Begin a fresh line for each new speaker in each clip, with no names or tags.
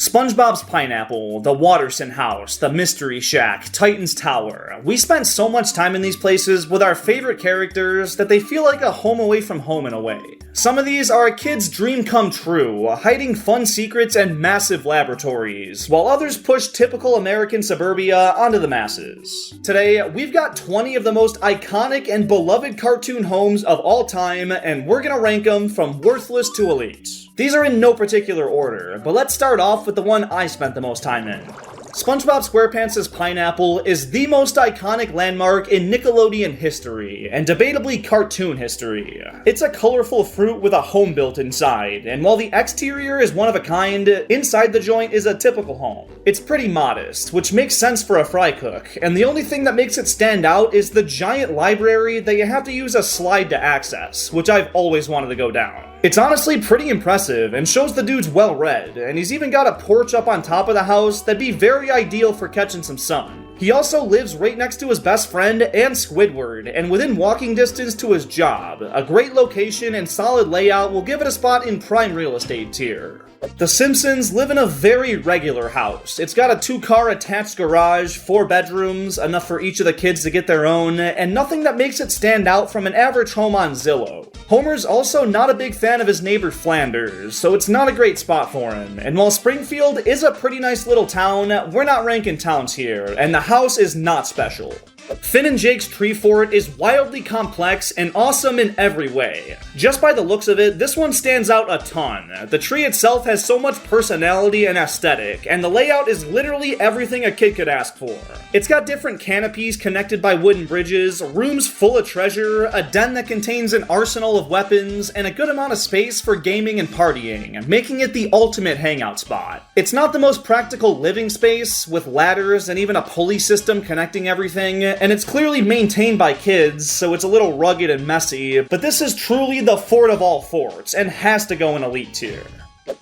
SpongeBob's Pineapple, the Watterson House, the Mystery Shack, Titan's Tower. We spent so much time in these places with our favorite characters that they feel like a home away from home in a way. Some of these are a kid's dream come true, hiding fun secrets and massive laboratories, while others push typical American suburbia onto the masses. Today, we've got 20 of the most iconic and beloved cartoon homes of all time, and we're gonna rank them from worthless to elite. These are in no particular order, but let's start off with the one I spent the most time in. SpongeBob SquarePants' Pineapple is the most iconic landmark in Nickelodeon history, and debatably cartoon history. It's a colorful fruit with a home built inside, and while the exterior is one of a kind, inside the joint is a typical home. It's pretty modest, which makes sense for a fry cook, and the only thing that makes it stand out is the giant library that you have to use a slide to access, which I've always wanted to go down. It's honestly pretty impressive and shows the dude's well read, and he's even got a porch up on top of the house that'd be very ideal for catching some sun. He also lives right next to his best friend and Squidward, and within walking distance to his job. A great location and solid layout will give it a spot in prime real estate tier. The Simpsons live in a very regular house. It's got a 2-car attached garage, 4 bedrooms, enough for each of the kids to get their own, and nothing that makes it stand out from an average home on Zillow. Homer's also not a big fan of his neighbor Flanders, so it's not a great spot for him. And while Springfield is a pretty nice little town, we're not ranking towns here, and the house is not special. Finn and Jake's tree fort is wildly complex and awesome in every way. Just by the looks of it, this one stands out a ton. The tree itself has so much personality and aesthetic, and the layout is literally everything a kid could ask for. It's got different canopies connected by wooden bridges, rooms full of treasure, a den that contains an arsenal of weapons, and a good amount of space for gaming and partying, making it the ultimate hangout spot. It's not the most practical living space, with ladders and even a pulley system connecting everything, and it's clearly maintained by kids, so it's a little rugged and messy, but this is truly the fort of all forts, and has to go in elite tier.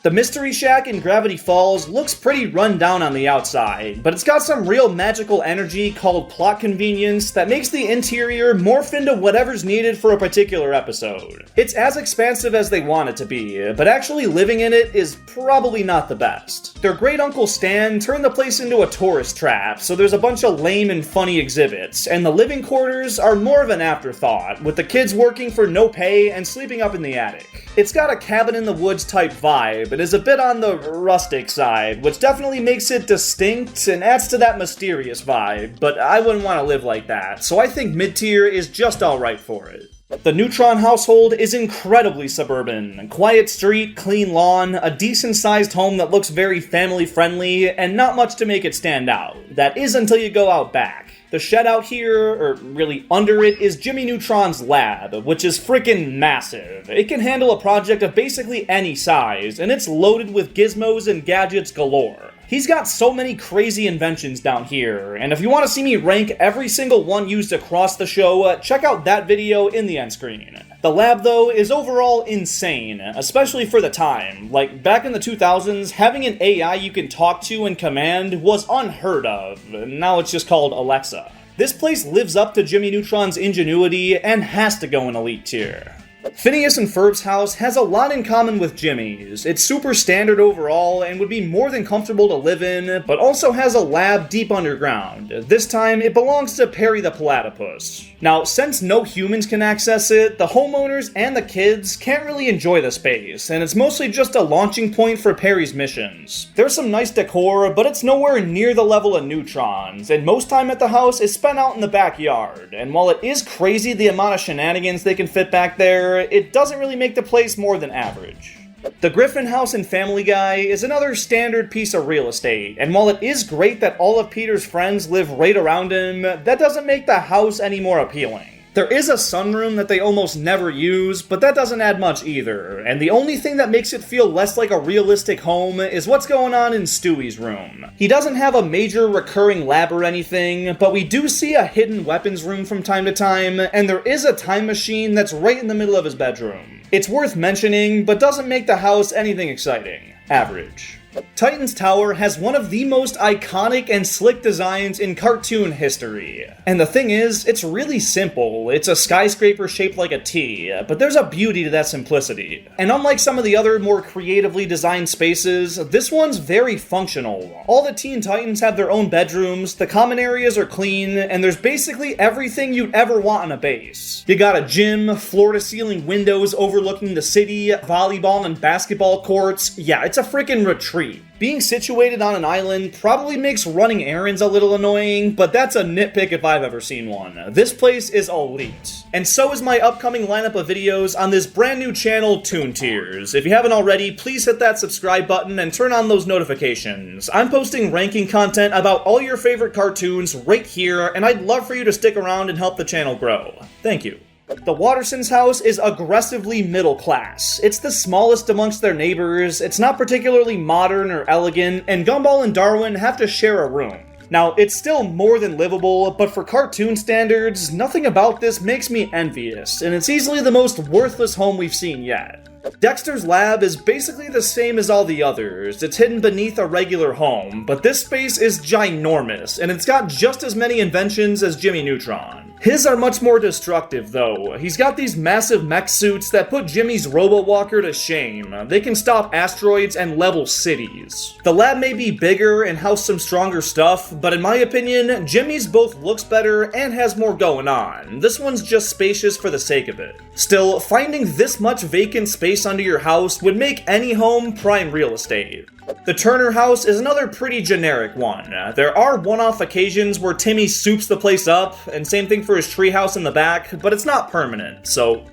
The Mystery Shack in Gravity Falls looks pretty run down on the outside, but it's got some real magical energy called plot convenience that makes the interior morph into whatever's needed for a particular episode. It's as expansive as they want it to be, but actually living in it is probably not the best. Their great uncle Stan turned the place into a tourist trap, so there's a bunch of lame and funny exhibits, and the living quarters are more of an afterthought, with the kids working for no pay and sleeping up in the attic. It's got a cabin in the woods type vibe, but is a bit on the rustic side, which definitely makes it distinct and adds to that mysterious vibe, but I wouldn't want to live like that, so I think mid-tier is just alright for it. The Neutron household is incredibly suburban. Quiet street, clean lawn, a decent-sized home that looks very family-friendly, and not much to make it stand out. That is until you go out back. The shed out here, or really under it, is Jimmy Neutron's lab, which is freaking massive. It can handle a project of basically any size, and it's loaded with gizmos and gadgets galore. He's got so many crazy inventions down here, and if you want to see me rank every single one used across the show, check out that video in the end screen. The lab, though, is overall insane, especially for the time. Like, back in the 2000s, having an AI you can talk to and command was unheard of. Now it's just called Alexa. This place lives up to Jimmy Neutron's ingenuity and has to go in elite tier. Phineas and Ferb's house has a lot in common with Jimmy's. It's super standard overall and would be more than comfortable to live in, but also has a lab deep underground. This time, it belongs to Perry the Platypus. Now, since no humans can access it, the homeowners and the kids can't really enjoy the space, and it's mostly just a launching point for Perry's missions. There's some nice decor, but it's nowhere near the level of Neutron's, and most time at the house is spent out in the backyard, and while it is crazy the amount of shenanigans they can fit back there, it doesn't really make the place more than average. The Griffin house in Family Guy is another standard piece of real estate, and while it is great that all of Peter's friends live right around him, that doesn't make the house any more appealing. There is a sunroom that they almost never use, but that doesn't add much either, and the only thing that makes it feel less like a realistic home is what's going on in Stewie's room. He doesn't have a major recurring lab or anything, but we do see a hidden weapons room from time to time, and there is a time machine that's right in the middle of his bedroom. It's worth mentioning, but doesn't make the house anything exciting. Average. Titan's Tower has one of the most iconic and slick designs in cartoon history. And the thing is, it's really simple. It's a skyscraper shaped like a T, but there's a beauty to that simplicity. And unlike some of the other more creatively designed spaces, this one's very functional. All the Teen Titans have their own bedrooms, the common areas are clean, and there's basically everything you'd ever want in a base. You got a gym, floor-to-ceiling windows overlooking the city, volleyball and basketball courts. Yeah, it's a freaking retreat. Being situated on an island probably makes running errands a little annoying, but that's a nitpick if I've ever seen one. This place is elite. And so is my upcoming lineup of videos on this brand new channel, Toon Tiers. If you haven't already, please hit that subscribe button and turn on those notifications. I'm posting ranking content about all your favorite cartoons right here, and I'd love for you to stick around and help the channel grow. Thank you. The Wattersons' house is aggressively middle class. It's the smallest amongst their neighbors, it's not particularly modern or elegant, and Gumball and Darwin have to share a room. Now, it's still more than livable, but for cartoon standards, nothing about this makes me envious, and it's easily the most worthless home we've seen yet. Dexter's lab is basically the same as all the others. It's hidden beneath a regular home, but this space is ginormous, and it's got just as many inventions as Jimmy Neutron. His are much more destructive, though. He's got these massive mech suits that put Jimmy's Robo-Walker to shame. They can stop asteroids and level cities. The lab may be bigger and house some stronger stuff, but in my opinion, Jimmy's both looks better and has more going on. This one's just spacious for the sake of it. Still, finding this much vacant space under your house would make any home prime real estate. The Turner house is another pretty generic one. There are one-off occasions where Timmy soups the place up, and same thing for his treehouse in the back, but it's not permanent, so...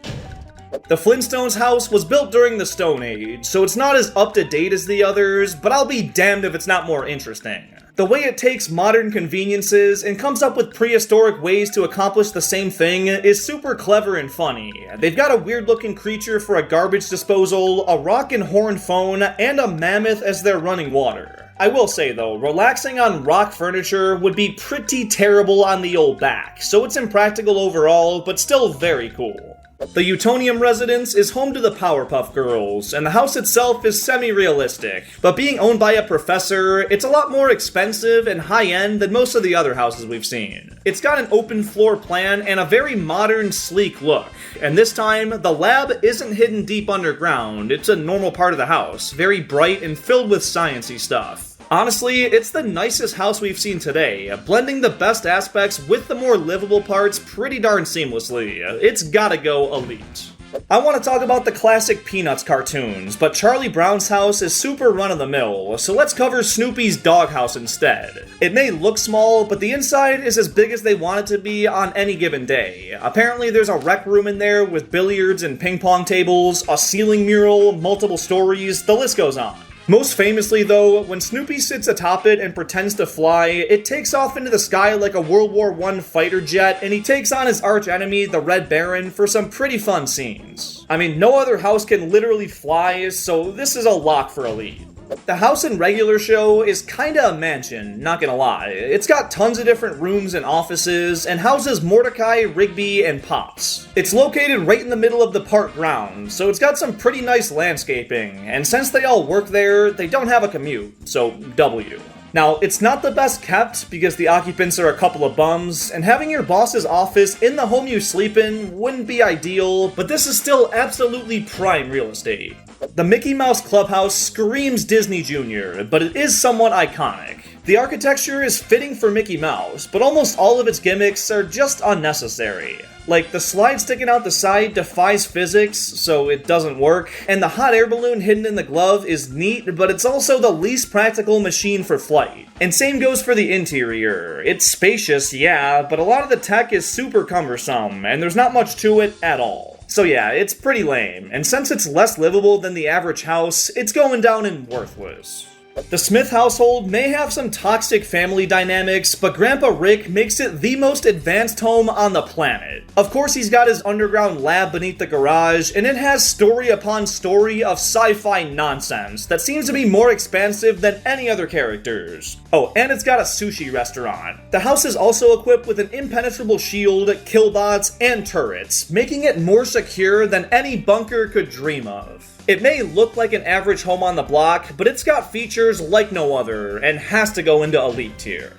The Flintstones house was built during the Stone Age, so it's not as up-to-date as the others, but I'll be damned if it's not more interesting. The way it takes modern conveniences and comes up with prehistoric ways to accomplish the same thing is super clever and funny. They've got a weird-looking creature for a garbage disposal, a rock and horn phone, and a mammoth as their running water. I will say though, relaxing on rock furniture would be pretty terrible on the old back, so it's impractical overall, but still very cool. The Utonium residence is home to the Powerpuff Girls, and the house itself is semi-realistic, but being owned by a professor, it's a lot more expensive and high-end than most of the other houses we've seen. It's got an open floor plan and a very modern, sleek look, and this time, the lab isn't hidden deep underground, it's a normal part of the house, very bright and filled with sciencey stuff. Honestly, it's the nicest house we've seen today, blending the best aspects with the more livable parts pretty darn seamlessly. It's gotta go elite. I want to talk about the classic Peanuts cartoons, but Charlie Brown's house is super run-of-the-mill, so let's cover Snoopy's doghouse instead. It may look small, but the inside is as big as they want it to be on any given day. Apparently there's a rec room in there with billiards and ping pong tables, a ceiling mural, multiple stories, the list goes on. Most famously though, when Snoopy sits atop it and pretends to fly, it takes off into the sky like a World War I fighter jet, and he takes on his arch-enemy, the Red Baron, for some pretty fun scenes. I mean, no other house can literally fly, so this is a lock for elite. The house in regular show is kinda a mansion, not gonna lie. It's got tons of different rooms and offices, and houses Mordecai, Rigby, and Pops. It's located right in the middle of the park grounds, so it's got some pretty nice landscaping, and since they all work there, they don't have a commute, so W. Now, it's not the best kept because the occupants are a couple of bums, and having your boss's office in the home you sleep in wouldn't be ideal, but this is still absolutely prime real estate. The Mickey Mouse Clubhouse screams Disney Jr., but it is somewhat iconic. The architecture is fitting for Mickey Mouse, but almost all of its gimmicks are just unnecessary. Like, the slide sticking out the side defies physics, so it doesn't work, and the hot air balloon hidden in the glove is neat, but it's also the least practical machine for flight. And same goes for the interior. It's spacious, yeah, but a lot of the tech is super cumbersome, and there's not much to it at all. So yeah, it's pretty lame, and since it's less livable than the average house, it's going down in worthless. The Smith household may have some toxic family dynamics, but Grandpa Rick makes it the most advanced home on the planet. Of course, he's got his underground lab beneath the garage, and it has story upon story of sci-fi nonsense that seems to be more expansive than any other characters. Oh, and it's got a sushi restaurant. The house is also equipped with an impenetrable shield, killbots, and turrets, making it more secure than any bunker could dream of. It may look like an average home on the block, but it's got features like no other, and has to go into elite tier.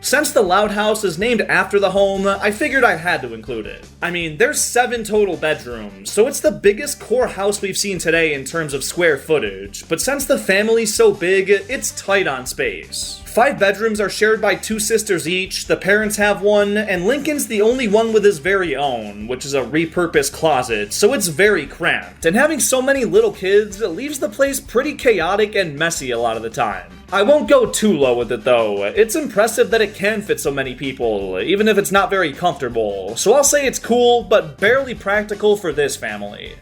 Since the Loud House is named after the home, I figured I had to include it. I mean, there's 7 total bedrooms, so it's the biggest core house we've seen today in terms of square footage, but since the family's so big, it's tight on space. 5 bedrooms are shared by 2 sisters each, the parents have one, and Lincoln's the only one with his very own, which is a repurposed closet, so it's very cramped, and having so many little kids leaves the place pretty chaotic and messy a lot of the time. I won't go too low with it though. It's impressive that it can fit so many people, even if it's not very comfortable, so I'll say it's cool, but barely practical for this family.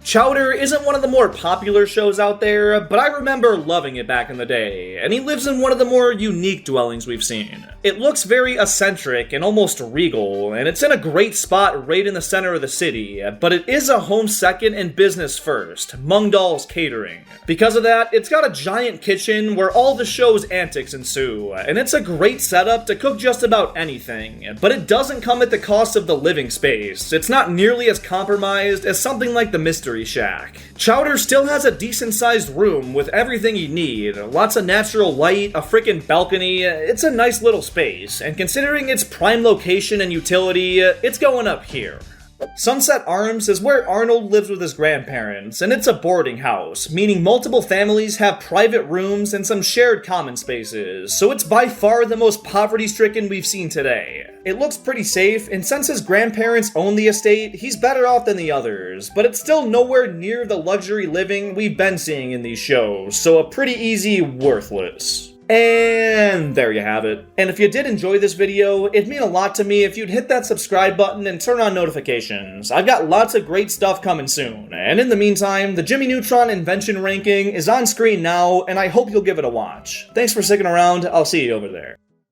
Chowder isn't one of the more popular shows out there, but I remember loving it back in the day, and he lives in one of the more unique dwellings we've seen. It looks very eccentric and almost regal, and it's in a great spot right in the center of the city, but it is a home second and business first, Mungdal's Catering. Because of that, it's got a giant kitchen where all the show's antics ensue, and it's a great setup to cook just about anything, but it doesn't come at the cost of the living space. It's not nearly as compromised as something like the Mystery Shack. Chowder still has a decent sized room with everything you need, lots of natural light, a freaking balcony. It's a nice little space, and considering its prime location and utility, it's going up here. Sunset Arms is where Arnold lives with his grandparents, and it's a boarding house, meaning multiple families have private rooms and some shared common spaces, so it's by far the most poverty-stricken we've seen today. It looks pretty safe, and since his grandparents own the estate, he's better off than the others, but it's still nowhere near the luxury living we've been seeing in these shows, so a pretty easy worthless. And there you have it. And if you did enjoy this video, it'd mean a lot to me if you'd hit that subscribe button and turn on notifications. I've got lots of great stuff coming soon. And in the meantime, the Jimmy Neutron Invention Ranking is on screen now, and I hope you'll give it a watch. Thanks for sticking around. I'll see you over there.